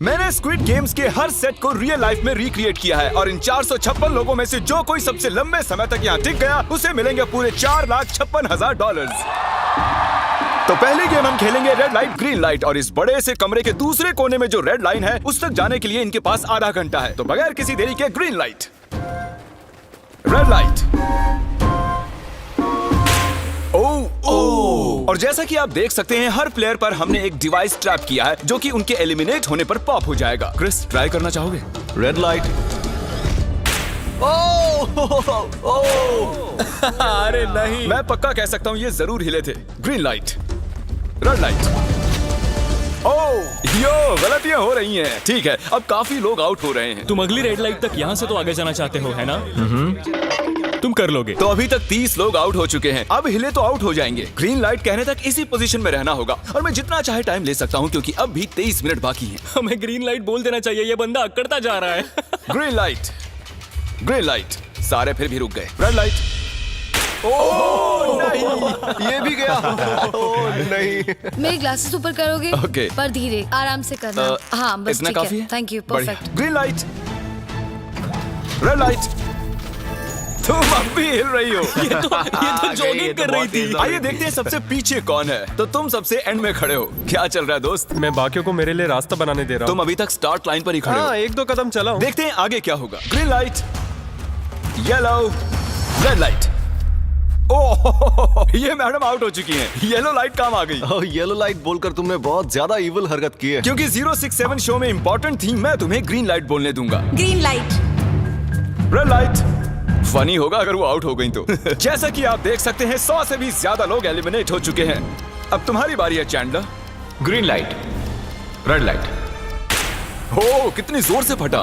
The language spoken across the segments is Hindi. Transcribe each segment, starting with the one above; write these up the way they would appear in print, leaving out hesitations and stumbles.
मैंने स्क्विड गेम्स के हर सेट को रियल लाइफ में रिक्रिएट किया है और इन 456 लोगों में से जो कोई सबसे लंबे समय तक यहाँ टिक गया उसे मिलेंगे पूरे $4,56,000। तो पहली गेम हम खेलेंगे रेड लाइट ग्रीन लाइट और इस बड़े से कमरे के दूसरे कोने में जो रेड लाइन है उस तक जाने के लिए इनके पास आधा घंटा है। तो बगैर किसी देरी के ग्रीन लाइट, रेड लाइट। और जैसा कि आप देख सकते हैं हर प्लेयर पर हमने एक डिवाइस ट्रैप किया है जो कि उनके एलिमिनेट होने पर पॉप हो जाएगा। क्रिस, ट्राई करना चाहोगे? Red light. अरे नहीं, मैं पक्का कह सकता हूँ ये जरूर हिले थे। Green light, red light. Yo, गलतियां हो रही हैं। ठीक है, अब काफी लोग आउट हो रहे हैं। तुम अगली रेड लाइट तक यहाँ से तो आगे जाना चाहते हो, है ना? तुम कर लोगे। तो अभी तक 30 लोग आउट हो चुके हैं। अब हिले तो आउट हो जाएंगे। ग्रीन लाइट कहने तक इसी पोजीशन में रहना होगा और मैं जितना चाहे टाइम ले सकता हूँ क्योंकि अब भी 23 मिनट बाकी हैं। हमें ग्रीन लाइट बोल देना चाहिए, ये बंदा अकड़ता जा रहा है। Green light, green light. सारे फिर भी रुक गए। Red light. नहीं, ये भी गया। नहीं। मेरे ग्लासेस ऊपर करोगे? ओके। पर धीरे, आराम से करना। हाँ, बस इतना ठीक काफी है। थैंक यू, बढ़िया। Perfect. Green light, red light. तुम अब भी हिल रही हो। ये तो जॉगिंग कर रही थी। आइए देखते हैं सबसे पीछे कौन है। तो तुम सबसे एंड में खड़े हो। क्या चल रहा है दोस्त? मैं बाकियों को मेरे लिए रास्ता बनाने दे रहा तुम हूँ। अभी तक स्टार्ट लाइन पर ही खड़े हो। हाँ, 1-2 कदम चला हूँ। देखते हैं आगे क्या होगा। Green light, yellow, red light. Oh, ये मैडम आउट हो चुकी हैं। येलो लाइट काम आ गई। येलो लाइट बोलकर तुमने बहुत ज्यादा इविल हरकत की है। क्योंकि 067 शो में इंपॉर्टेंट थी, मैं तुम्हें ग्रीन लाइट बोलने दूंगा। Green light, red light. Funny होगा अगर वो आउट हो गई तो। जैसा कि आप देख सकते हैं 100 से भी ज्यादा लोग एलिमिनेट हो चुके हैं। अब तुम्हारी बारी है Chandler. Green light, red light. हो, कितनी जोर से फटा।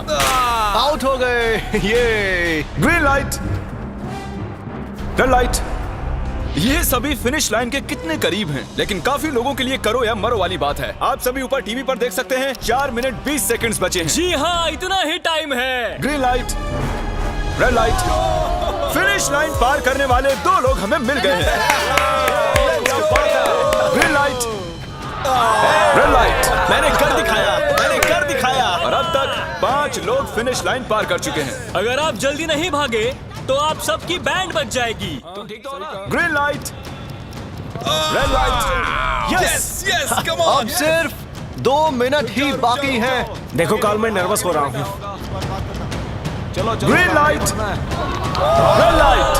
आउट हो गए। ये ग्रीन लाइट, रेड लाइट। ये सभी फिनिश लाइन के कितने करीब हैं, लेकिन काफी लोगों के लिए करो या मरो वाली बात है। आप सभी ऊपर टीवी पर देख सकते हैं 4 मिनट 20 सेकंड्स बचे हैं। जी हाँ, इतना ही टाइम है। Green light, red light. Finish line पार करने वाले 2 लोग हमें मिल गए हैं। Green light, red light. मैंने कर दिखाया, मैंने कर दिखाया। और अब तक 5 लोग फिनिश लाइन पार कर चुके हैं। अगर आप जल्दी नहीं भागे तो आप सबकी बैंड बच जाएगी। Green light, red light. Yes yes, come on. अब सिर्फ 2 मिनट ही बाकी हैं। देखो काल, मैं नर्वस हो रहा हूँ। Green light, red light.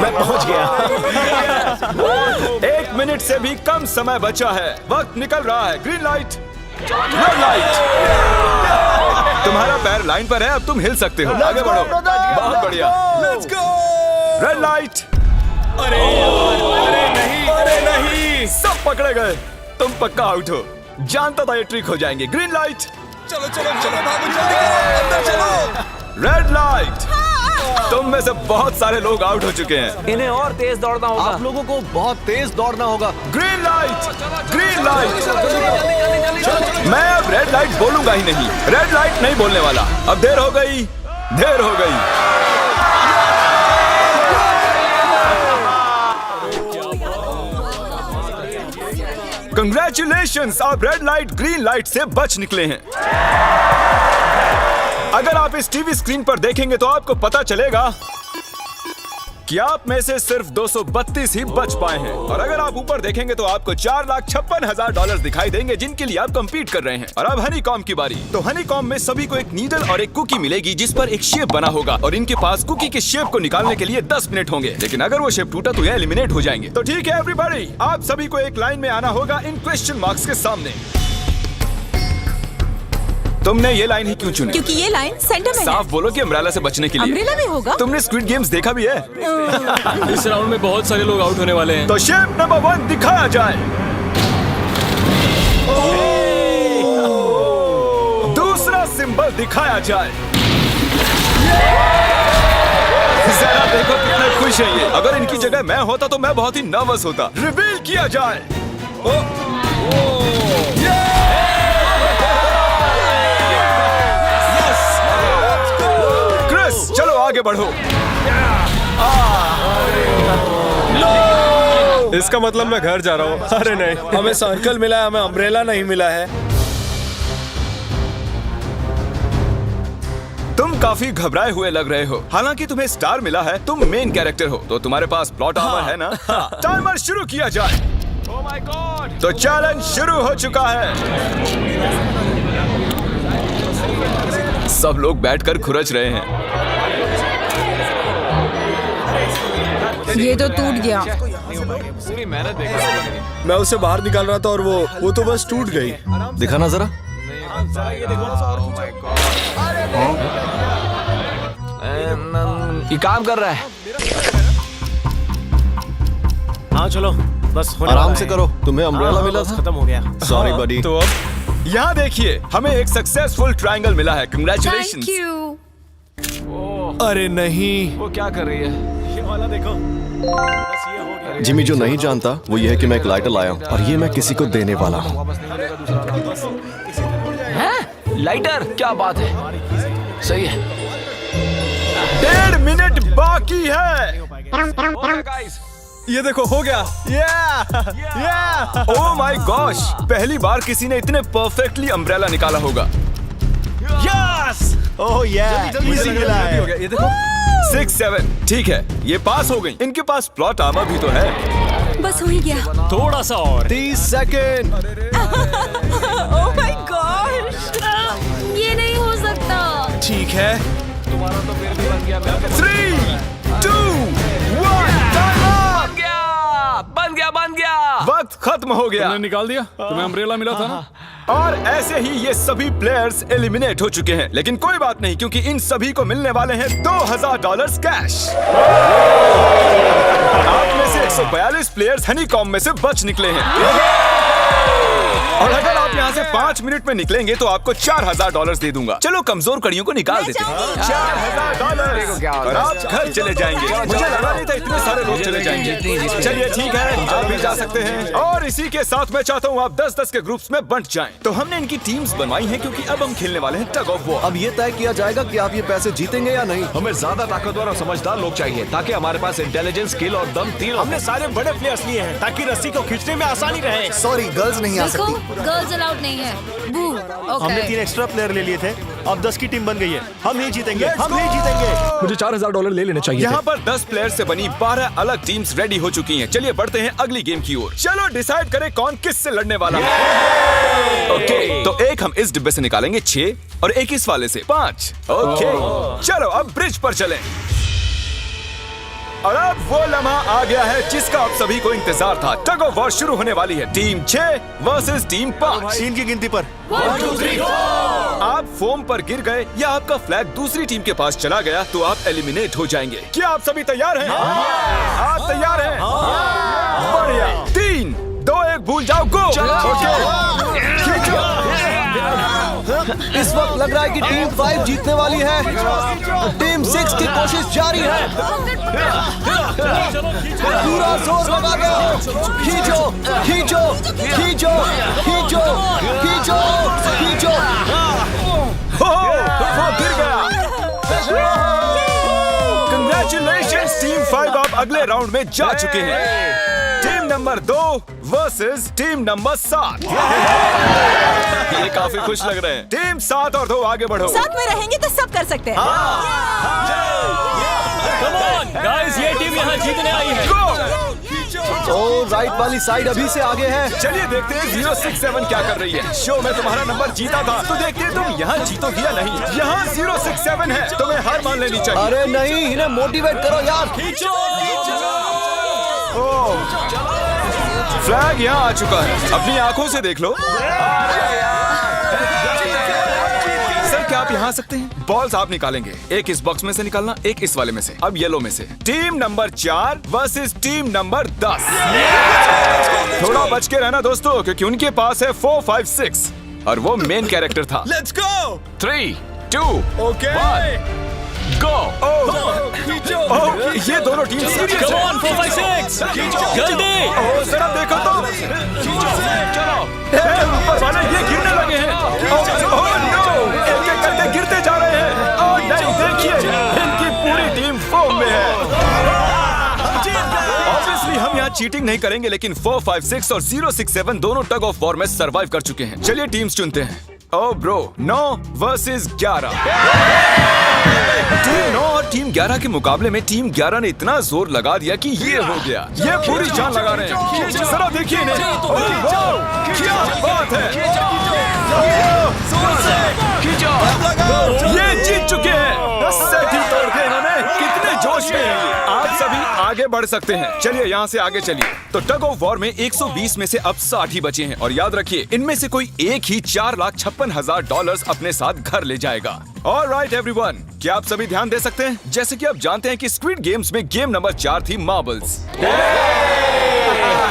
मैं पहुंच गया। 1 मिनट से भी कम समय बचा है। वक्त निकल रहा है। Green light, red light. तुम्हारा पैर लाइन पर है, अब तुम हिल सकते हो। आगे बढ़ो। बहुत बढ़िया। Let's go. Red light. अरे नहीं, अरे नहीं। सब पकड़े गए। तुम पक्का आउट हो। जानता था ये ट्रिक हो जाएंगे। Green light. चलो चलो चलो, भागो जल्दी करो, अंदर चलो। Red light. तुम में से बहुत सारे लोग आउट हो चुके हैं। इन्हें और तेज दौड़ना होगा। आप लोगों को बहुत तेज दौड़ना होगा। Green light, green light. मैं अब रेड लाइट बोलूंगा ही नहीं। रेड लाइट नहीं बोलने वाला। अब देर हो गई, देर हो गई। कंग्रेचुलेशंस, आप रेड लाइट ग्रीन लाइट से बच निकले हैं। अगर आप इस टीवी स्क्रीन पर देखेंगे तो आपको पता चलेगा कि आप में से सिर्फ 232 ही बच पाए हैं। और अगर आप ऊपर देखेंगे तो आपको $4,56,000 दिखाई देंगे जिनके लिए आप कंपीट कर रहे हैं। और अब हनीकॉम की बारी। तो हनीकॉम में सभी को एक नीडल और एक कुकी मिलेगी जिस पर एक शेप बना होगा और इनके पास कुकी के शेप को निकालने के लिए 10 मिनट होंगे। लेकिन अगर वो शेप टूटा तो ये एलिमिनेट हो जाएंगे। तो ठीक है एवरीबॉडी, आप सभी को एक लाइन में आना होगा इन क्वेश्चन मार्क्स के सामने। तुमने ये लाइन ही क्यों चुनी? क्योंकि ये लाइन सेंटर में है। साफ बोलो कि अम्ब्रेला से बचने के लिए। अम्ब्रेला भी होगा? तुमने स्क्विड गेम्स देखा भी है? इस राउंड में बहुत सारे लोग आउट होने वाले हैं। तो शेप नंबर 1 दिखाया जाए। दूसरा सिंबल दिखाया जाए। जरा देखो कितने खुश हैं ये। अगर इनकी जगह मैं होता तो मैं बहुत ही नर्वस होता। रिवील किया जाए। क्रिस, चलो आगे बढ़ो। इसका मतलब मैं घर जा रहा हूँ। अरे नहीं, हमें सर्कल मिला है, हमें अम्ब्रेला नहीं मिला है। तुम काफी घबराए हुए लग रहे हो। हालांकि तुम्हें स्टार मिला है, तुम मेन कैरेक्टर हो, तो तुम्हारे पास प्लॉट आर्मर है ना? टाइमर शुरू किया जाए। Oh my God! तो चैलेंज शुरू हो चुका है। सब लोग बैठकर खुरच रहे हैं। ये तो टूट गया। पूरी मेहनत देखो। मैं उसे बाहर निकाल रहा था और वो तो बस टूट गई। दिखाना जरा। ये काम कर रहा है। हाँ चलो, बस होने आराम वाला से है। करो, तुम्हें अम्ब्रेला मिला बस था। खत्म हो गया। सॉरी बडी। तो अब यहाँ देखिए, हमें एक सक्सेसफुल ट्रायंगल मिला है। Thank congratulations. यू। अरे नहीं, वो क्या कर रही है? ये वाला देखो, बस ये हो गया। जिमी जो नहीं जानता वो ये है कि मैं एक लाइटर लाया हूँ और ये मैं किसी को देने वाला हूँ। वापस नहीं मिलेगा दूसरा। हैं? लाइटर? क्या बात है? सही है। 1.5 मिनट बाकी है। Okay, guys. ये देखो, हो गया। ओह माय गॉश, पहली बार किसी ने इतने परफेक्टली अम्ब्रेला निकाला होगा। यस! ओह जल्दी इजी मिला है। ये देखो, 6-7 ठीक है, ये पास हो गई। इनके पास प्लॉट आर्मर भी तो है। बस हो ही गया। थोड़ा सा और। 30 सेकेंड। ओह माय गॉश, ये नहीं हो सकता। ठीक है। तुम्हारा तो फिर भी बन गया। मैं क्या- 3, 2, 1, बन गया। वक्त खत्म हो गया। तुमने निकाल दिया? तुम्हें अम्ब्रेला मिला था ना? और ऐसे ही ये सभी प्लेयर्स एलिमिनेट हो चुके हैं। लेकिन कोई बात नहीं, क्योंकि इन सभी को मिलने वाले हैं $2000 कैश। आप में से 142 प्लेयर्स हनीकॉम्ब में से बच निकले हैं। और अगर आप यहाँ से 5 मिनट में निकलेंगे तो आपको $4000 दे दूंगा। चलो कमजोर कड़ियों को निकाल देते हैं। $4000 और आप घर चले जाएंगे। मुझे लगा नहीं था इतने सारे लोग चले जाएंगे। चलिए ठीक है, आप भी जा सकते हैं। और इसी के साथ मैं चाहता हूँ आप 10-10 के ग्रुप्स में बंट जाएं। तो हमने इनकी टीम्स बनवाई हैं क्योंकि अब हम खेलने वाले हैं टग ऑफ वॉर। अब ये तय किया जाएगा कि आप ये पैसे जीतेंगे या नहीं। हमें ज्यादा ताकतवर और समझदार लोग चाहिए ताकि हमारे पास इंटेलिजेंस, स्किल और दम तीनों। हमने सारे बड़े प्लेयर्स लिए हैं ताकि रस्सी को खींचने में आसानी रहे। सॉरी, गर्ल्स नहीं आ देखो, सकती। गर्ल्स अलाउड नहीं है। बू। हमने 3 एक्स्ट्रा प्लेयर ले लिए थे, अब 10 की टीम बन गई है। हम नहीं जीतेंगे, हम नहीं जीतेंगे। मुझे $4000 ले लेने चाहिए यहाँ पर 10 प्लेयर से बनी 12 अलग टीम्स रेडी हो चुकी हैं। चलिए बढ़ते हैं अगली गेम की ओर। चलो डिसाइड करें कौन किस से लड़ने वाला है। ओके, तो एक हम इस डिब्बे से निकालेंगे 6 और एक इस वाले से 5। ओके, चलो अब ब्रिज पर चलें। और अब वो लम्हा आ गया है जिसका आप सभी को इंतजार था। टग ऑफ वॉर शुरू होने वाली है। Team 6 versus team 5। 3 की गिनती पर 1, 2, 3, 4। आप फोम पर गिर गए या आपका फ्लैग दूसरी टीम के पास चला गया तो आप एलिमिनेट हो जाएंगे। क्या आप सभी तैयार हैं? आप तैयार हैं? बढ़िया। 3, 2, 1 भूल जाओ, गो। खींचो। इस वक्त लग रहा है कि टीम 5 जीतने वाली है। टीम 6 की कोशिश जारी है। पूरा जोर लगा दो। खींचो, खींचो, खींचो, खींचो, खींचो, खींचो। वो गिर गया। Congratulations, टीम 5 आप अगले राउंड में जा चुके हैं। Team number 2 versus team number 7। ये काफी खुश लग रहे हैं। टीम 7 और 2 आगे बढ़ो। साथ में रहेंगे तो सब कर सकते हैं। कम ऑन गाइस, ये टीम यहाँ जीतने आई है। ओ, राइट वाली साइड अभी से आगे है। चलिए देखते हैं 067 क्या कर रही है। शो में तुम्हारा नंबर जीता था, तो देखते हैं तुम यहाँ जीतोगी या नहीं। यहाँ 067 है, तुम्हें हार मान लेनी चाहिए। अरे नहीं, इन्हें मोटिवेट करो यार। फ्लैग यहाँ आ चुका है, अपनी आंखों से देख लो। सर क्या आप यहाँ आ सकते हैं? बॉल्स आप निकालेंगे, एक इस बॉक्स में से निकालना, एक इस वाले में से। अब येलो में से। Team number 4 versus team number 10। थोड़ा बच के रहना दोस्तों, क्योंकि उनके पास है 4, 5, 6 और वो मेन कैरेक्टर था। Let's go. 3, 2, ओके, 1 गो। ये दोनों टीम सीरियस कम है। ऑन 4, 5, 6 जल्दी। जरा देखो तो। चलो ऊपर वाले ये गिरने लगे हैं। एक एक करके गिरते जा रहे हैं। और नहीं, देखिए इनकी पूरी टीम फॉर्म में है। ऑब्वियसली हम यहाँ चीटिंग नहीं करेंगे, लेकिन 4, 5, 6 और 067 दोनों टग ऑफ वॉर में सरवाइव कर चुके हैं। चलिए टीम्स चुनते हैं। ओ ब्रो, 9 वर्सेस 11। टीम 9 और टीम 11 के मुकाबले में टीम 11 ने इतना जोर लगा दिया कि ये हो गया। ये पूरी जान लगा रहे हैं। जरा देखिए इन्हें। ओह, वाह, क्या बात है। ये जीत चुके हैं। सेट ही तोड़ के इन्होंने। कितने जोश में हैं। आप सभी आगे बढ़ सकते हैं। चलिए यहाँ से आगे चलिए। तो टग ऑफ वॉर में 120 में से अब 60 ही बचे हैं और याद रखिए इनमें से कोई एक ही $4,56,000 अपने साथ घर ले जाएगा। ऑलराइट एवरीवन, क्या आप सभी ध्यान दे सकते हैं? जैसे कि आप जानते हैं कि स्क्विड गेम्स में गेम नंबर 4 थी मार्बल्स।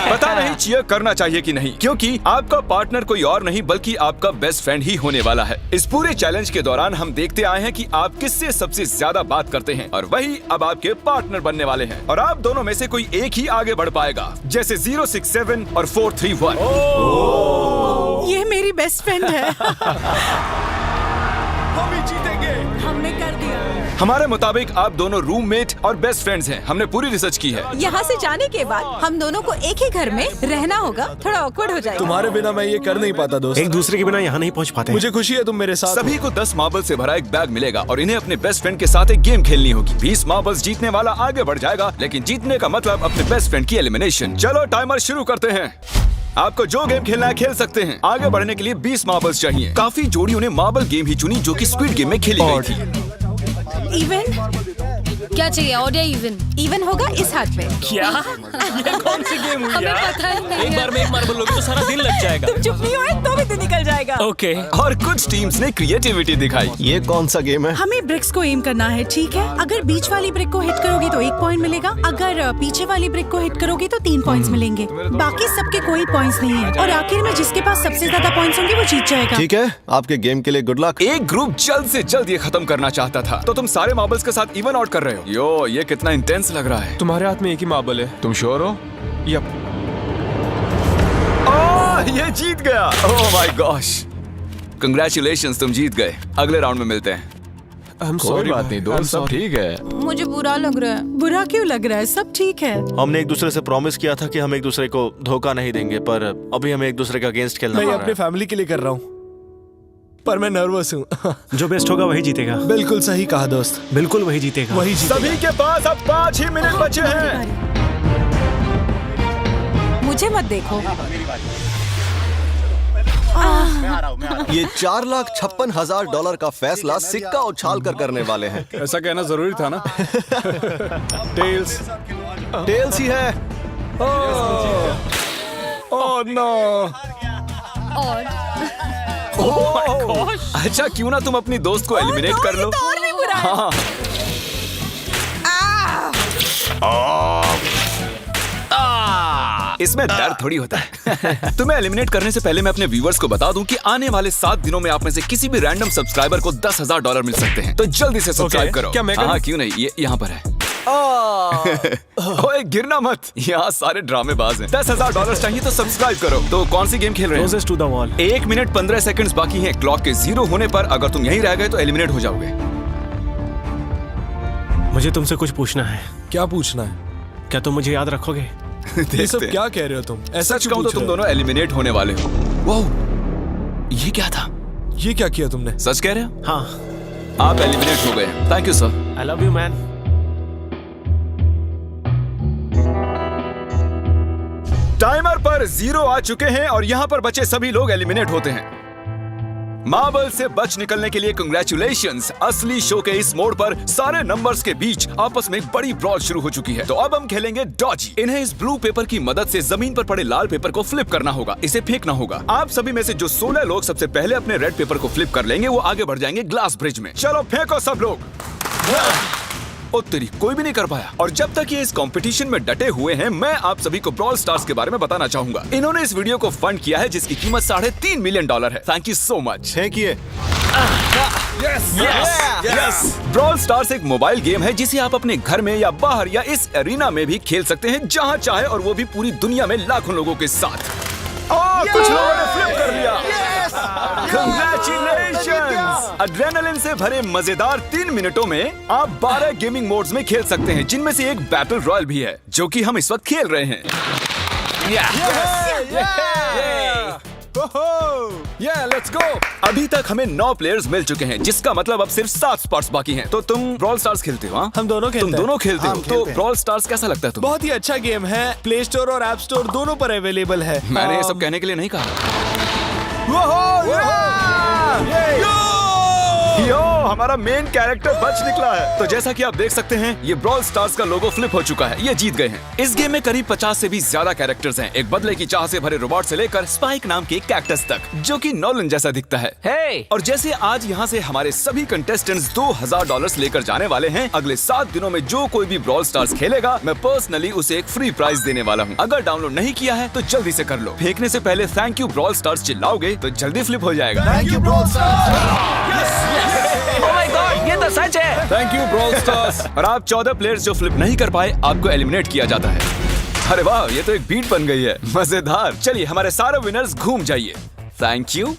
पता नहीं चीयर करना चाहिए कि नहीं, क्योंकि आपका पार्टनर कोई और नहीं बल्कि आपका बेस्ट फ्रेंड ही होने वाला है। इस पूरे चैलेंज के दौरान हम देखते आए हैं कि आप किससे सबसे ज्यादा बात करते हैं और वही अब आपके पार्टनर बनने वाले हैं और आप दोनों में से कोई एक ही आगे बढ़ पाएगा, जैसे 067 और 431। ये मेरी बेस्ट फ्रेंड है। हम ही जीतेंगे। हमने कर दिया। हमारे मुताबिक आप दोनों रूममेट और बेस्ट फ्रेंड्स हैं। हमने पूरी रिसर्च की है। यहाँ से जाने के बाद हम दोनों को एक ही घर में रहना होगा। थोड़ा ऑकवर्ड हो जाएगा। तुम्हारे बिना मैं ये कर नहीं पाता दोस्त। एक दूसरे के बिना यहाँ नहीं पहुँच पाते। मुझे खुशी है तुम मेरे साथ सभी को 10 मार्बल से भरा एक बैग मिलेगा और इन्हें अपने बेस्ट फ्रेंड के साथ एक गेम खेलनी होगी। 20 मार्बल्स जीतने वाला आगे बढ़ जाएगा, लेकिन जीतने का मतलब अपने बेस्ट फ्रेंड की एलिमिनेशन। चलो टाइमर शुरू करते हैं। आपको जो गेम खेलना है खेल सकते हैं। आगे बढ़ने के लिए 20 मार्बल्स चाहिए। काफी जोड़ियों ने मार्बल गेम ही चुनी जो कि स्क्विड गेम में खेली गई थी। इवन क्या चाहिए, ऑड या इवन? इवन होगा इस हाथ में। क्या? ये कौन सी गेम हुई हमें यार? पता ही नहीं एक है। बार में एक मार्बल लोगे तो सारा दिन लग जाएगा। तुम चुप नहीं हो तो भी दिन निकल जाएगा। ओके। और कुछ टीम्स ने क्रिएटिविटी दिखाई। ये कौन सा गेम है? हमें ब्रिक्स को एम करना है, ठीक है? अगर बीच वाली ब्रिक को हिट करोगे तो 1 पॉइंट मिलेगा। अगर पीछे वाली ब्रिक को हिट करोगे तो 3 पॉइंट्स मिलेंगे। बाकी सबके कोई पॉइंट्स नहीं है और आखिर में जिसके पास सबसे ज्यादा पॉइंट्स होंगे वो जीत जाएगा। ठीक है, आपके गेम के लिए गुड लक। एक ग्रुप जल्द से जल्द ये खत्म करना चाहता था, तो तुम सारे मार्बल्स के साथ इवन आउट कर रहे हो। यो, ये कितना इंटेंस लग रहा है। तुम्हारे हाथ में एक ही मार्बल है। तुम श्योर हो? यप। ये जीत गया। ओह माय गॉश, कंग्रेचुलेशंस, तुम जीत गए। अगले राउंड में मिलते हैं। कोई बात नहीं दोस्त, सब ठीक है। मुझे बुरा लग रहा है। बुरा क्यों लग रहा है? सब ठीक है। हमने एक दूसरे से प्रॉमिस किया था कि हम एक दूसरे को धोखा नहीं देंगे, पर अभी हमें एक दूसरे का अगेंस्ट खेलना मैं पड़ ये रहा अपने है। फैमिली के लिए कर रहा हूँ, पर मैं नर्वस हूँ। जो बेस्ट होगा वही जीतेगा। बिल्कुल सही कहा दोस्त, बिल्कुल वही जीतेगा। वही जीतेगा। सभी के पास अब 5 ही मिनट बचे हैं। मुझे मत देखो। ये $4,56,000 का फैसला सिक्का उछाल कर करने वाले हैं। ऐसा कहना जरूरी था ना। टेल्स। टेल्स ही है। Oh no. और अच्छा, क्यों ना तुम अपनी दोस्त को एलिमिनेट कर लो। और भी बुरा है। हाँ। इसमें दर्द थोड़ी होता है। तुम्हें एलिमिनेट करने से पहले मैं अपने व्यूवर्स को बता दूं कि आने वाले 7 दिनों में आप में से किसी भी रैंडम सब्सक्राइबर को $10,000 मिल सकते हैं, तो जल्दी से सब्सक्राइब करो। क्या मैं करूं? हाँ, क्यों नहीं, ये यहाँ पर है। ओए, गिरना मत, यहाँ सारे ड्रामेबाज हैं। $10,000 चाहिए तो सब्सक्राइब करो। तो कौन सी गेम खेल रहे हैं? Closest to the wall। 1 minute 15 seconds बाकी हैं। क्लॉक के 0 होने पर अगर तुम यहीं रह गए तो एलिमिनेट हो जाओगे। मुझे तुमसे कुछ पूछना है। क्या पूछना है? क्या तुम मुझे याद रखोगे? ये सब क्या कह रहे हो तुम? ऐसा सच कहूं तो तुम दोनों एलिमिनेट होने वाले हो। वाह, ये क्या था? ये क्या किया तुमने? सच कह रहे हो? हाँ। आप एलिमिनेट हो गए। Thank you sir. I love you man. Timer पर 0 आ चुके हैं और यहाँ पर बचे सभी लोग एलिमिनेट होते हैं। मार्बल से बच निकलने के लिए कंग्रेचुलेशंस। असली शो के इस मोड़ पर सारे नंबर्स के बीच आपस में एक बड़ी ब्रॉल शुरू हो चुकी है। तो अब हम खेलेंगे डॉजी। इन्हें इस ब्लू पेपर की मदद से जमीन पर पड़े लाल पेपर को फ्लिप करना होगा, इसे फेंकना होगा। आप सभी में से जो 16 लोग सबसे पहले अपने रेड पेपर को फ्लिप कर लेंगे वो आगे बढ़ जाएंगे ग्लास ब्रिज में। चलो फेंको सब लोग। ओ तेरी, कोई भी नहीं कर पाया। और जब तक ये इस कंपटीशन में डटे हुए हैं, मैं आप सभी को ब्रॉल स्टार्स के बारे में बताना चाहूंगा। इन्होंने इस वीडियो को फंड किया है जिसकी कीमत $3.5 मिलियन है। Thank you so much. फेंकिए। ब्रॉल स्टार्स एक मोबाइल गेम है जिसे आप अपने घर में या बाहर या इस एरिना में भी खेल सकते हैं, जहां चाहे, और वो भी पूरी दुनिया में लाखों लोगों के साथ। कुछ लोगों ने फ्लिप कर लिया। Congratulations! एड्रेनलिन से भरे मजेदार 3 मिनटों में आप 12 गेमिंग मोड्स में खेल सकते हैं, जिनमें से एक बैटल रॉयल भी है, जो कि हम इस वक्त खेल रहे हैं। Let's go. अभी तक हमें 9 प्लेयर्स मिल चुके हैं, जिसका मतलब अब सिर्फ 7 स्पॉट्स बाकी हैं। तो तुम ब्रॉल स्टार्स खेलते हो? हाँ, हम दोनों खेलते तुम हैं। दोनों खेलते हो? हम तो खेलते हैं। ब्रॉल स्टार्स कैसा लगता है तुम्हें? बहुत ही अच्छा गेम है, प्ले स्टोर और ऐप स्टोर दोनों पर अवेलेबल है। मैंने ये सब कहने के लिए नहीं कहा। यो, हमारा मेन कैरेक्टर बच निकला है। तो जैसा कि आप देख सकते हैं, ये ब्रॉल स्टार्स का लोगो फ्लिप हो चुका है। ये जीत गए हैं। इस गेम में करीब 50 से भी ज्यादा कैरेक्टर्स हैं। एक बदले की चाह से भरे रोबोट से लेकर स्पाइक नाम के कैक्टस तक, जो कि नॉलन जैसा दिखता है। हे और जैसे आज यहाँ से हमारे सभी कंटेस्टेंट्स $2000 लेकर जाने वाले हैं, अगले 7 दिनों में जो कोई भी ब्रॉल स्टार्स खेलेगा, मैं पर्सनली उसे एक फ्री प्राइज देने वाला हूँ। अगर डाउनलोड नहीं किया है तो जल्दी से कर लो। फेंकने से पहले थैंक यू ब्रॉल स्टार्स चिल्लाओगे तो जल्दी फ्लिप हो जाएगा। Thank you bro. Oh my God, ये तो सच है। Thank you brawl stars. और आप 14 प्लेयर्स जो फ्लिप नहीं कर पाए, आपको एलिमिनेट किया जाता है। अरे वाह, ये तो एक बीट बन गई है, मजेदार। चलिए हमारे सारे विनर्स घूम जाइए। Thank you.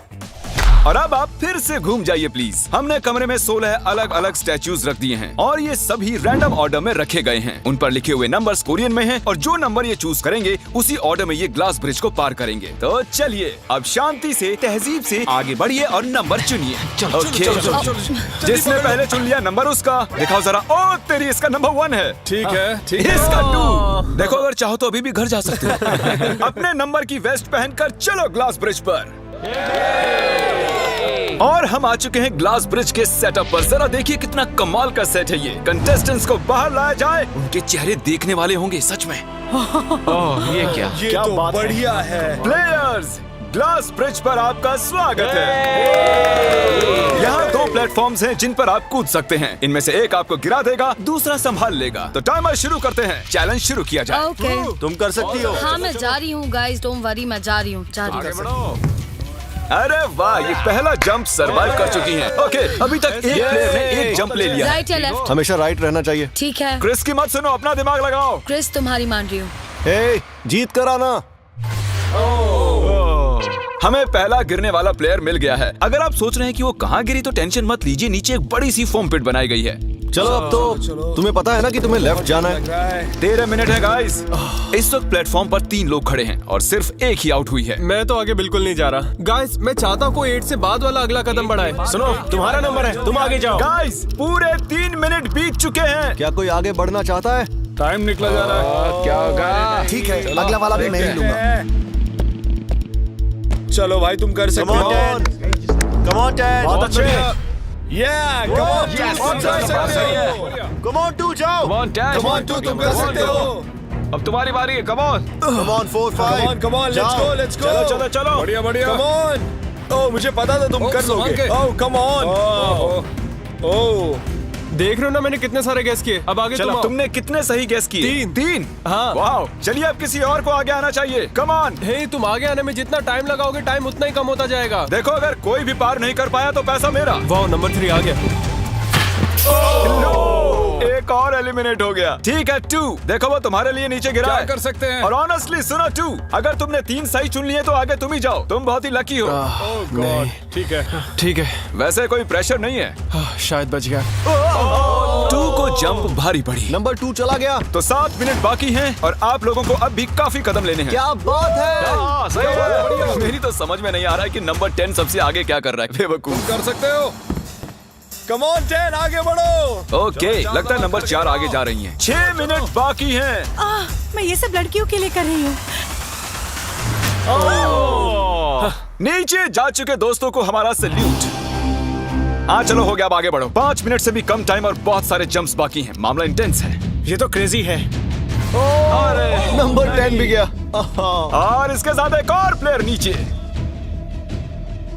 और अब आप फिर से घूम जाइए प्लीज। हमने कमरे में 16 अलग अलग स्टैच्यूज रख दिए हैं और ये सभी रैंडम ऑर्डर में रखे गए हैं। उन पर लिखे हुए नंबर्स कोरियन में हैं और जो नंबर ये चूज करेंगे उसी ऑर्डर में ये ग्लास ब्रिज को पार करेंगे। तो चलिए अब शांति से, तहजीब से आगे बढ़िए और नंबर चुनिए। ओके, जिसने पहले चुन लिया नंबर उसका दिखाओ जरा। ओ तेरी, इसका नंबर 1 है। ठीक है, इसका 2। देखो, अगर चाहो तो अभी भी घर जा सकते हो। अपने नंबर की वेस्ट पहनकर चलो ग्लास ब्रिज पर। और हम आ चुके हैं ग्लास ब्रिज के सेटअप पर। जरा देखिए कितना कमाल का सेट है ये। कंटेस्टेंट्स को बाहर लाया जाए, उनके चेहरे देखने वाले होंगे सच में। ओह, ये क्या? ये तो बढ़िया है। प्लेयर्स, ग्लास ब्रिज पर आपका स्वागत है। यहाँ 2 प्लेटफॉर्म्स हैं जिन पर आप कूद सकते हैं। इनमें से एक आपको गिरा देगा, दूसरा संभाल लेगा। तो टाइमर शुरू करते हैं। चैलेंज शुरू किया जाए। ओके, तुम कर सकती हो। हाँ मैं जा रही हूँ गाइस, डोंट वरी, मैं जा रही हूँ। अरे वाह, ये पहला जंप सरवाइव कर चुकी हैं। ओके, अभी तक एक प्लेयर ने एक जंप ले लिया है। राइट या लेफ्ट? हमेशा राइट रहना चाहिए। ठीक है क्रिस की मत सुनो, अपना दिमाग लगाओ। क्रिस, तुम्हारी मान रही हूँ। हे, जीत कर आना। हमें पहला गिरने वाला प्लेयर मिल गया है। अगर आप सोच रहे हैं कि वो कहाँ गिरी तो टेंशन मत लीजिए, नीचे एक बड़ी सी फोम पिट बनाई गई है। चलो अब तो तुम्हें पता है ना कि तुम्हें लेफ्ट जाना है। 13 मिनट है गाइस। इस वक्त प्लेटफॉर्म पर 3 लोग खड़े हैं और सिर्फ एक ही आउट हुई है। मैं तो आगे बिल्कुल नहीं जा रहा। गाइस, मैं चाहता हूँ कोई 8 से बाद वाला अगला कदम बढ़ाए। सुनो, तुम्हारा नंबर है, तुम आगे जाओ। गाइस, पूरे 3 मिनट बीत चुके हैं। क्या कोई आगे बढ़ना चाहता है? टाइम निकला जा रहा है। क्या होगा? ठीक है, अगला वाला भी मैं ही लूंगा। चलो भाई, तुम कर सकते हो। Come on ten. बहुत अच्छे। Yeah, come on, Yes, तुम कर सकते हो। Come on, 2 जाओ। Come on, Dad. Come on, 2 तुम कर सकते हो। अब तुम्हारी बारी है, come on. Come on, 4, 5. Come on, let's go, let's go. चलो चलो, बढ़िया बढ़िया। Come on. Oh, मुझे पता था तुम कर लोगे। Oh, come on. Oh. देख रहे हो ना मैंने कितने सारे गैस किए। अब आगे चलो, तुम आओ। तुमने कितने सही गेस किए? 3। हाँ। वाह, चलिए अब किसी और को आगे आना चाहिए। Come on. हे, तुम आगे आने में जितना टाइम लगाओगे, टाइम उतना ही कम होता जाएगा। देखो, अगर कोई भी पार नहीं कर पाया तो पैसा मेरा। वाह, नंबर 3 आ गया। एक और एलिमिनेट हो गया। ठीक है, 2। देखो, वो तुम्हारे लिए नीचे गिरा है। कर सकते हैं? और ऑनेस्टली सुनो 2, अगर तुमने 3 सही चुन लिए तो आगे तुम ही जाओ। तुम बहुत ही लकी हो। नहीं, ठीक है। वैसे कोई प्रेशर नहीं है। शायद बच गया। 2 को जंप भारी पड़ी। नंबर 2 चला गया। तो 7 मिनट बाकी हैं और आप लोगों को अब भी काफी कदम लेने हैं। क्या बात है। हाँ, सही बात है। मेरी तो समझ में नहीं आ रहा है कि नंबर 10 सबसे आगे क्या कर रहा है। बेवकूफ। कर सकते हो। Come on, 10, आगे बढ़ो। ओके, लगता है नंबर 4 आगे जा रही हैं। 6 मिनट बाकी हैं। मैं ये सब लड़कियों के लिए कर रही हूँ। नीचे जा चुके दोस्तों को हमारा सैल्यूट। हाँ चलो, हो गया, अब आगे बढ़ो। 5 मिनट से भी कम टाइम और बहुत सारे जंप्स बाकी हैं। मामला इंटेंस है। ये तो क्रेजी है। नंबर 10 भी गया। और इसके साथ एक और प्लेयर नीचे।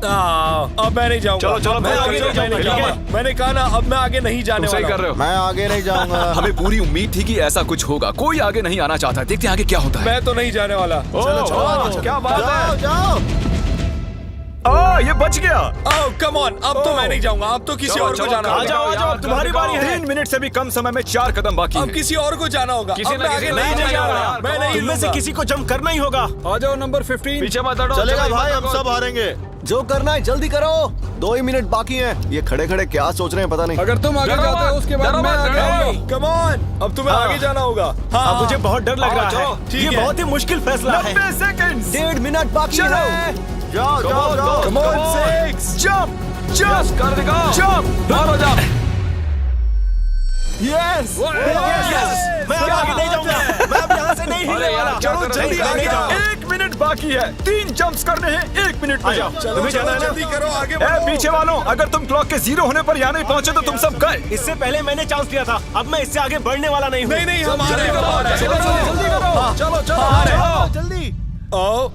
अब मैं नहीं जाऊंगा। चलो, मैं आगे नहीं जाऊंगा। मैंने कहा ना, अब मैं आगे नहीं जाने सही वाला। कर रहे हो। मैं आगे नहीं जाऊंगा। हमें पूरी उम्मीद थी कि ऐसा कुछ होगा। कोई आगे नहीं आना चाहता। देखते हैं आगे क्या होता है। मैं तो नहीं जाने वाला। चलो, क्या बात है। जाओ। ये बच गया। Oh, come on, अब तो मैं नहीं जाऊंगा। अब तो किसी और को जाना होगा। आ जाओ, तुम्हारी बारी है। 3 मिनट से भी कम समय में 4 कदम बाकी अब हैं। किसी और को जाना होगा। किसी अब ना मैं किसी आगे नहीं नहीं जाने वाला। जाना। मैं नहीं इनमें से लूंगा। किसी को जंप करना ही होगा। आ जाओ नंबर 15। पीछे मत हटो। चलेगा चलो, भाई, मत हम हटो। सब हारेंगे। जो करना है जल्दी करो। 2 ही मिनट बाकी हैं। ये खड़े खड़े क्या सोच रहे हैं पता नहीं। अगर तुम आगे डरो जाते हो मत, उसके बाद डरो मैं मत, आगे डरो। आऊंगा। Come on, अब तुम्हें आगे जाना होगा। अब मुझे बहुत डर लग रहा है। ठीक ये है। बहुत ही मुश्किल फैसला है। 90 सेकंड्स। 1.5 मिनट बाकी चलो। है। जाओ जाओ जाओ। Come on, 6 jump jump कर दिखाओ। jump मारो जंप। यस मैं अब आगे नहीं जाऊंगा, मैं अब यहाँ से नहीं हिलने वाला। चलो जल्दी आगे जाओ। 1 मिनट बाकी है, 3 जंप्स करने हैं 1 मिनट में। तुम्हें जाना है ना? जल्दी करो, आगे बढ़ो। पीछे वालों, अगर तुम क्लॉक के 0 होने पर यहाँ नहीं पहुंचे तो तुम सब गए। इससे पहले मैंने चांस लिया था, अब मैं इससे आगे बढ़ने वाला नहीं हूँ। नहीं नहीं, हम आ रहे हैं, हम आ रहे हैं। जल्दी करो। चलो चलो आ रहे हो। जल्दी आओ।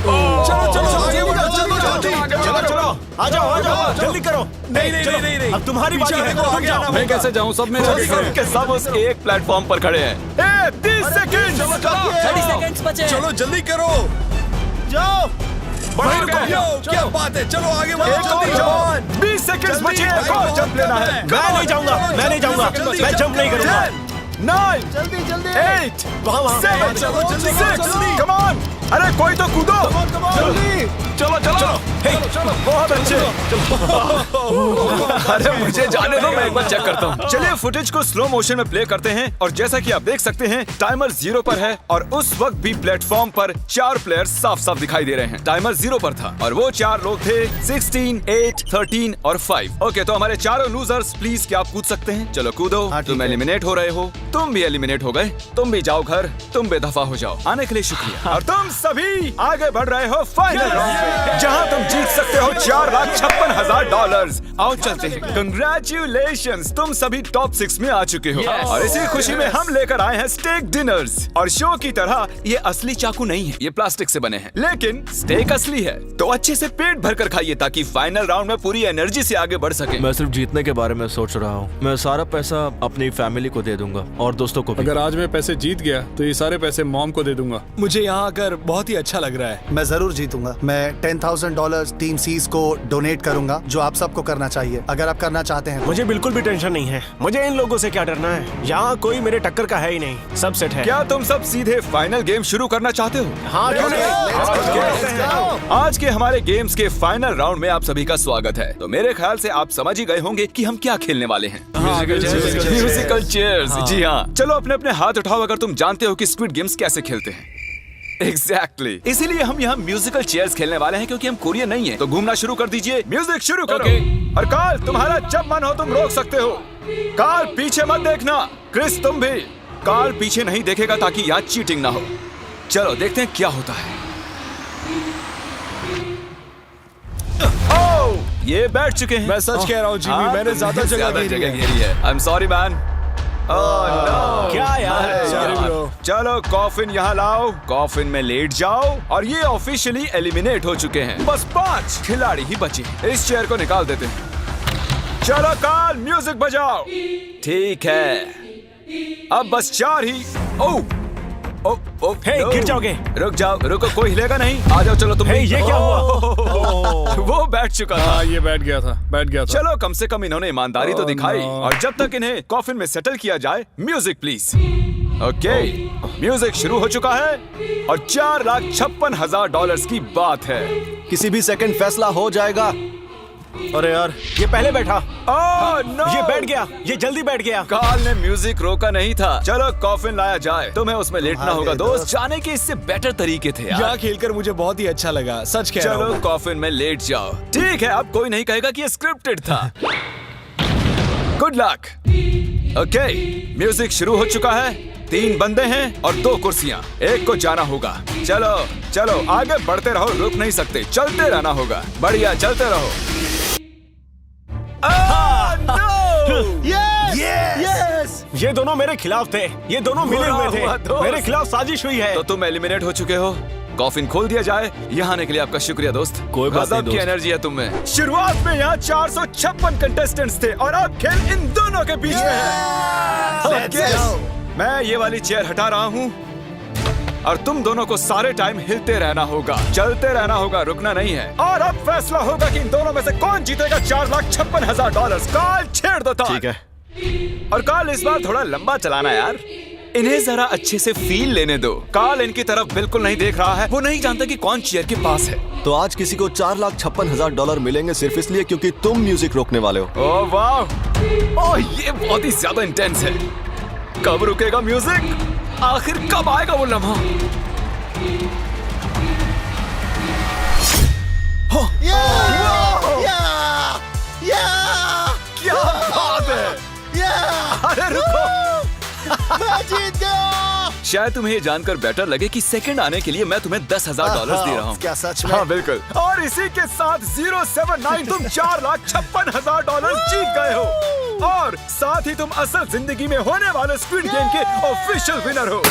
चलो चलो आगे बढ़ो, जल्दी जल्दी। चलो आ जाओ जल्दी करो। नहीं नहीं नहीं नहीं नहीं। अब तुम्हारी बारी है, देखो, तुम आगे जाओ। आना मैं होगा। कैसे जाऊं? सब मेरे आगे सब के सब उस एक प्लेटफॉर्म पर खड़े हैं। 30 सेकंड। 30 सेकंड्स बचे। चलो जल्दी करो। जाओ। भाई क्या बात है, चलो आगे बढ़ो जल्दी। 20 सेकंड बचे, एक और जंप लेना है। मैं नहीं जाऊंगा, मैं नहीं जाऊंगा, मैं जंप नहीं करूंगा। 9 जल्दी जल्दी 8 वहाँ 7 चलो, जल्दी, 6 जल्दी। Come on. अरे कोई तो कूदो। जल्दी। चलो चलो। बहुत अच्छे। अरे मुझे जाने दो, मैं एक बार चेक करता हूँ। चलिए फुटेज को स्लो मोशन में प्ले करते हैं और जैसा कि आप देख सकते हैं टाइमर 0 पर है और उस वक्त भी प्लेटफॉर्म पर 4 प्लेयर्स साफ साफ दिखाई दे रहे हैं। टाइमर 0 पर था और वो 4 लोग थे 16, 8, 13 और 5। ओके, तो हमारे चारों लूजर्स प्लीज क्या आप कूद सकते हैं? चलो कूदो। तुम एलिमिनेट हो रहे हो, तुम भी एलिमिनेट हो गए, तुम भी जाओ घर, तुम बेदफा हो जाओ। आने के लिए शुक्रिया। और तुम सभी आगे बढ़ रहे हो फाइनल राउंड में, जहां तुम जीत सकते हो $4,56,000। आओ चलते हैं। कंग्रेचुलेशंस, तुम सभी टॉप 6 में आ चुके हो। और इसी खुशी में हम लेकर आए हैं स्टेक डिनर्स। और शो की तरह ये असली चाकू नहीं है, ये प्लास्टिक से बने हैं, लेकिन स्टेक असली है। तो अच्छे से पेट भर कर खाइए ताकि फाइनल राउंड में पूरी एनर्जी से आगे बढ़ सके। मैं सिर्फ जीतने के बारे में सोच रहा हूँ। मैं सारा पैसा अपनी फैमिली को दे दूंगा और दोस्तों को भी। अगर आज मैं पैसे जीत गया तो ये सारे पैसे मॉम को दे दूंगा। मुझे यहाँ आकर बहुत ही अच्छा लग रहा है। मैं जरूर जीतूंगा। मैं $10,000 टीम सीज को डोनेट करूंगा, जो आप सबको करना चाहिए अगर आप करना चाहते हैं। मुझे बिल्कुल भी टेंशन नहीं है, मुझे इन लोगों से क्या डरना है। यहाँ कोई मेरे टक्कर का है ही नहीं, सब सेट है। क्या तुम सब सीधे फाइनल गेम शुरू करना चाहते हो? हाँ क्यों नहीं? आज के हमारे गेम्स के फाइनल राउंड में आप सभी का स्वागत है। तो मेरे ख्याल से आप समझ ही गए होंगे कि हम क्या खेलने वाले हैं। Musical chairs. जी हाँ, चलो अपने अपने हाथ उठाओ अगर तुम जानते हो कि स्क्विड गेम्स कैसे खेलते हैं। एग्जैक्टली, इसीलिए हम यहाँ म्यूजिकल चेयर्स खेलने वाले हैं क्योंकि हम कोरियन नहीं है। तो घूमना शुरू कर दीजिए, म्यूजिक शुरू करो। और कार्ल, तुम्हारा जब मन हो तुम रोक सकते हो। कार्ल पीछे मत देखना, क्रिस तुम भी। कार्ल पीछे नहीं देखेगा ताकि यहाँ चीटिंग ना हो। चलो देखते हैं क्या होता है। ओह, ये बैठ चुके हैं। मैं सच कह रहा हूँ जिमी, मैंने ज्यादा जगह घेरी है। I am sorry man. क्या यार? चलो कॉफिन यहाँ लाओ, कॉफिन में लेट जाओ। और ये ऑफिशियली एलिमिनेट हो चुके हैं। बस 5 खिलाड़ी ही बचे। इस चेयर को निकाल देते हैं। चलो कार्ल, म्यूजिक बजाओ। ठीक है, अब बस 4 ही। ओह हे, गिर जाओगे। रुक जाओ, रुको, कोई हिलेगा नहीं। आ जाओ, चलो तुम। ये क्या हुआ? वो बैठ चुका था। हाँ, ये बैठ गया था। चलो कम से कम इन्होंने ईमानदारी तो दिखाई। और जब तक इन्हें कॉफिन में सेटल किया जाए, म्यूजिक प्लीज। ओके, म्यूजिक शुरू हो चुका है और $4,56,000 की बात है। किसी भी सेकंड फैसला हो जाएगा। अरे यार, ये पहले बैठा। no! ये बैठ गया, ये जल्दी बैठ गया। कार्ल ने म्यूजिक रोका नहीं था। चलो कॉफिन लाया जाए, तुम्हें उसमें लेटना होगा दोस्त। जाने के इससे बेटर तरीके थे यार। यहाँ खेलकर मुझे बहुत ही अच्छा लगा, सच कह रहा हूँ। चलो कॉफिन में लेट जाओ। ठीक है, अब कोई नहीं कहेगा कि ये स्क्रिप्टेड था। Good luck. ओके, म्यूजिक शुरू हो चुका है। 3 बंदे हैं और 2 कुर्सियां। एक को जाना होगा। चलो चलो आगे बढ़ते रहो, रुक नहीं सकते, चलते रहना होगा। बढ़िया, चलते रहो। यस! ये दोनों मेरे खिलाफ थे, ये दोनों मिले हुए थे। मेरे खिलाफ साजिश हुई है। तो तुम एलिमिनेट हो चुके हो। कॉफिन खोल दिया जाए। यहाँ आने के लिए आपका शुक्रिया दोस्त। कोई बात नहीं गजब की एनर्जी है तुम में। शुरुआत में यहाँ 456 कंटेस्टेंट्स थे और अब खेल इन दोनों के बीच में है। मैं ये वाली चेयर हटा रहा हूँ और तुम दोनों को सारे टाइम हिलते रहना होगा, चलते रहना होगा, रुकना नहीं है। और अब फैसला होगा कि इन दोनों में से कौन जीतेगा $4,56,000। कार्ल छेड़ दो तार। ठीक है। और कार्ल इस बार थोड़ा लंबा चलाना यार, इन्हें जरा अच्छे से फील लेने दो। कार्ल इनकी तरफ बिल्कुल नहीं देख रहा है, वो नहीं जानता कि कौन चेयर के पास है। तो आज किसी को $4,56,000 मिलेंगे सिर्फ इसलिए क्योंकि तुम म्यूजिक रोकने वाले हो। ओह वाह, ओह ये बहुत ही ज्यादा इंटेंस है। कब रुकेगा म्यूजिक? आखिर कब आएगा वो लम्हा? क्या बात है! अरे रुको! मैं जीत गया। शायद तुम्हें ये जानकर बेटर लगे कि सेकंड आने के लिए मैं तुम्हें $10,000 दे रहा हूँ। क्या सच में? हाँ बिल्कुल। और इसी के साथ 079 तुम $4,56,000 जीत गए हो और साथ ही तुम असल जिंदगी में होने वाले स्क्विड गेम के ऑफिशियल विनर हो।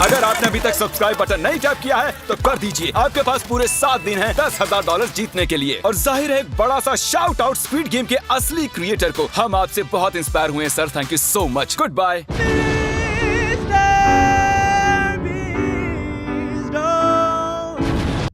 अगर आपने अभी तक सब्सक्राइब बटन नहीं टैप किया है तो कर दीजिए। आपके पास पूरे 7 दिन हैं $10,000 जीतने के लिए। और जाहिर है एक बड़ा सा शाउट आउट स्क्विड गेम के असली क्रिएटर को। हम आपसे बहुत इंस्पायर हुए हैं sir, thank you so much. Good bye.